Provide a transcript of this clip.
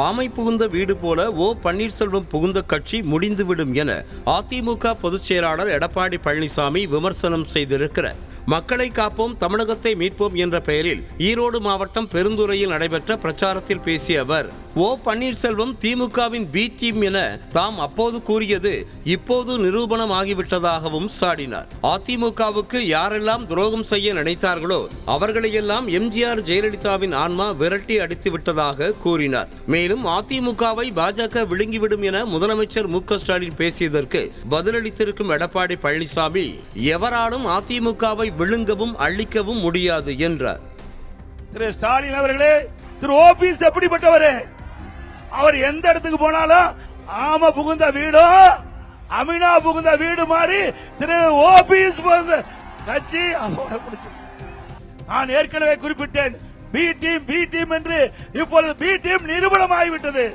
ஆமை புகுந்த வீடு போல ஓ பன்னீர்செல்வம் புகுந்த கட்சி முடிந்துவிடும் என அதிமுக பொதுச் செயலாளர் எடப்பாடி பழனிசாமி விமர்சனம் செய்திருக்கிறார். மக்களை காப்போம் தமிழகத்தை மீட்போம் என்ற பெயரில் ஈரோடு மாவட்டம் பெருந்துறையில் நடைபெற்ற பிரச்சாரத்தில் பேசிய அவர், ஓ பன்னீர்செல்வம் திமுகவின் பி டீம் என தாம் அப்போது கூறியது இப்போது நிரூபணமாகிவிட்டதாகவும் சாடினார். அதிமுகவுக்கு யாரெல்லாம் துரோகம் செய்ய நினைத்தார்களோ அவர்களையெல்லாம் எம்ஜிஆர் ஜெயலலிதாவின் ஆன்மா விரட்டி அடித்து விட்டதாக கூறினார். மேலும் அதிமுகவை பாஜக விழுங்கிவிடும் என முதலமைச்சர் மு.க.ஸ்டாலின் பேசியதற்கு பதிலளித்திருக்கும் எடப்பாடி பழனிசாமி, எவராலும் அதிமுகவை விழுங்கவும் அழிக்கவும் முடியாது என்றார். திரு ஸ்டாலின் அவர்களே, திரு ஓபிஎஸ் எப்படிப்பட்டவரே? அவர் எந்த இடத்துக்கு போனாலும் ஆம புகுந்த வீடும் அமினா புகுந்த வீடு மாதிரி திரு ஓபிஎஸ் கட்சி. நான் ஏற்கனவே குறிப்பிட்டேன், பி டீம் என்று. இப்பொழுது பி டீம் நிரூபணமாகிவிட்டது.